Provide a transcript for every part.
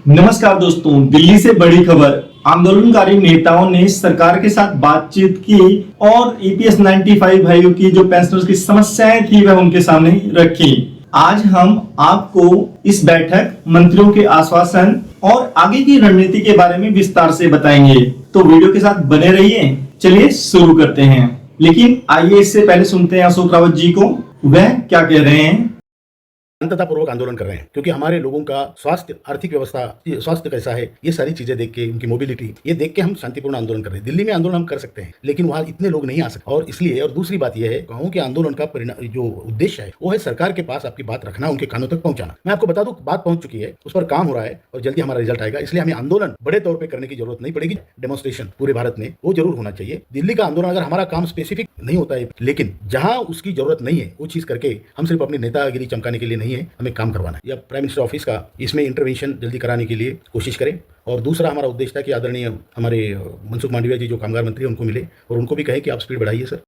नमस्कार दोस्तों, दिल्ली से बड़ी खबर। आंदोलनकारी नेताओं ने सरकार के साथ बातचीत की और ईपीएस 95 भाइयों की जो पेंशनर्स की समस्याएं थी वह उनके सामने रखी। आज हम आपको इस बैठक, मंत्रियों के आश्वासन और आगे की रणनीति के बारे में विस्तार से बताएंगे, तो वीडियो के साथ बने रहिए। चलिए शुरू करते हैं, लेकिन आइए इससे पहले सुनते हैं अशोक रावत जी को, वह क्या कह रहे हैं। शांततापूर्वक आंदोलन कर रहे हैं क्योंकि हमारे लोगों का स्वास्थ्य, आर्थिक व्यवस्था, स्वास्थ्य कैसा है, ये सारी चीजें देख के, उनकी मोबिलिटी ये देख के हम शांतिपूर्ण आंदोलन कर रहे हैं। दिल्ली में आंदोलन हम कर सकते हैं, लेकिन वहाँ इतने लोग नहीं आ सकते, और इसलिए, और दूसरी बात यह है, गाँव के आंदोलन का परिणाम, जो उद्देश्य है वो है सरकार के पास आपकी बात रखना, उनके कानों तक पहुंचाना। मैं आपको बता दूं, बात पहुंच चुकी है, उस पर काम हो रहा है और जल्दी हमारा रिजल्ट आएगा। इसलिए हमें आंदोलन बड़े तौर पर करने की जरूरत नहीं पड़ेगी। डेमोन्स्ट्रेशन पूरे भारत में वो जरूर होना चाहिए। दिल्ली का आंदोलन अगर हमारा काम स्पेसिफिक नहीं होता है, लेकिन जहां उसकी जरूरत नहीं है वो चीज करके, हम सिर्फ अपनी नेतागिरी चमकाने के लिए नहीं है, हमें काम करवाना है। या प्राइम मिनिस्टर ऑफिस का इसमें इंटरवेंशन जल्दी कराने के लिए कोशिश करें। और दूसरा हमारा उद्देश्य था कि आदरणीय हमारे मनसुख मांडविया जी जो कामगार मंत्री हैं उनको मिले और उनको भी कहें कि आप स्पीड बढ़ाइए सर।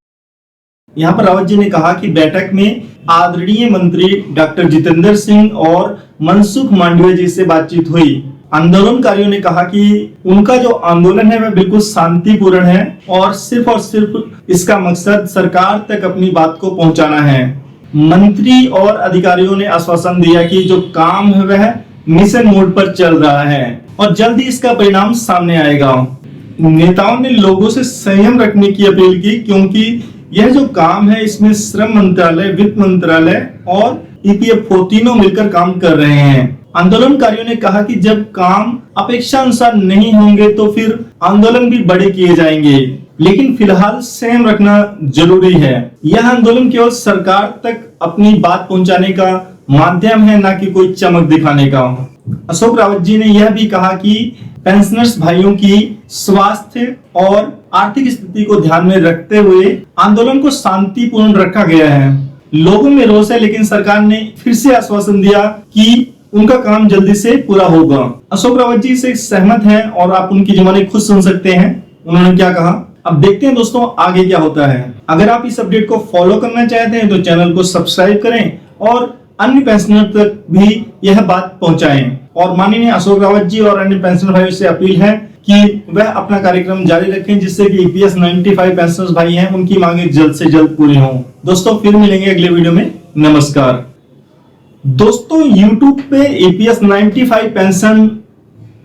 यहाँ पर रावत जी ने कहा कि बैठक में आदरणीय मंत्री डॉक्टर जितेंद्र सिंह और मनसुख मांडविया जी से बातचीत हुई। आंदोलनकारियों ने कहा कि उनका जो आंदोलन है वह बिल्कुल शांतिपूर्ण है और सिर्फ इसका मकसद सरकार तक अपनी बात को पहुंचाना है। मंत्री और अधिकारियों ने आश्वासन दिया कि जो काम है वह मिशन मोड पर चल रहा है और जल्द ही इसका परिणाम सामने आएगा। नेताओं ने लोगों से संयम रखने की अपील की, क्योंकि यह जो काम है इसमें श्रम मंत्रालय, वित्त मंत्रालय और ईपीएफओ तीनों मिलकर काम कर रहे हैं। आंदोलनकारियों ने कहा कि जब काम अपेक्षा अनुसार नहीं होंगे तो फिर आंदोलन भी बड़े किए जाएंगे, लेकिन फिलहाल संयम रखना जरूरी है। यह आंदोलन केवल सरकार तक अपनी बात पहुंचाने का माध्यम है, न कि कोई चमक दिखाने का। अशोक रावत जी ने यह भी कहा कि पेंशनर्स भाइयों की स्वास्थ्य और आर्थिक स्थिति को ध्यान में रखते हुए आंदोलन को शांतिपूर्ण रखा गया है। लोगों में रोष है, लेकिन सरकार ने फिर से आश्वासन दिया कि उनका काम जल्दी से पूरा होगा। अशोक रावत जी से सहमत हैं और आप उनकी जुबानी खुद सुन सकते हैं, उन्होंने क्या कहा। अब देखते हैं दोस्तों आगे क्या होता है। अगर आप इस अपडेट को फॉलो करना चाहते हैं तो चैनल को सब्सक्राइब करें और अन्य पेंशनर तक भी यह बात पहुंचाएं। और माननीय अशोक रावत जी और अन्य पेंशनर भाइयों से अपील है कि वह अपना कार्यक्रम जारी रखें, जिससे कि ईपीएस 95 पेंशनर्स भाई हैं उनकी मांगे जल्द से जल्द पूरी हों। दोस्तों फिर मिलेंगे अगले वीडियो में। नमस्कार दोस्तों, YouTube पे ईपीएस 95 पेंशन,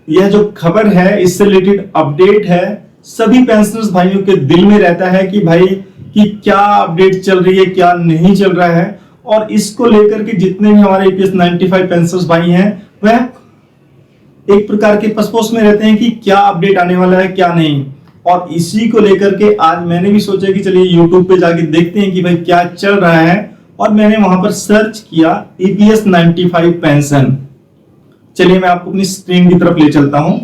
यह जो खबर है इससे रिलेटेड अपडेट है, सभी पेंशनर्स भाइयों के दिल में रहता है कि भाई कि क्या अपडेट चल रही है, क्या नहीं चल रहा है। और इसको लेकर के जितने भी हमारे ईपीएस 95 पेंशनर्स भाई हैं वह एक प्रकार के पसपोस में रहते हैं कि क्या अपडेट आने वाला है, क्या नहीं। और इसी को लेकर के आज मैंने भी सोचा कि चलिए YouTube पे जाके देखते हैं कि भाई क्या चल रहा है, और मैंने वहां पर सर्च किया ईपीएस 95 पेंशन। चलिए मैं आपको अपनी स्क्रीन की तरफ ले चलता हूं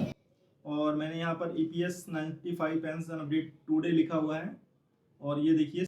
और मैंने यहाँ पर ईपीएस 95 पेंशन अपडेट टुडे लिखा हुआ है और ये देखिए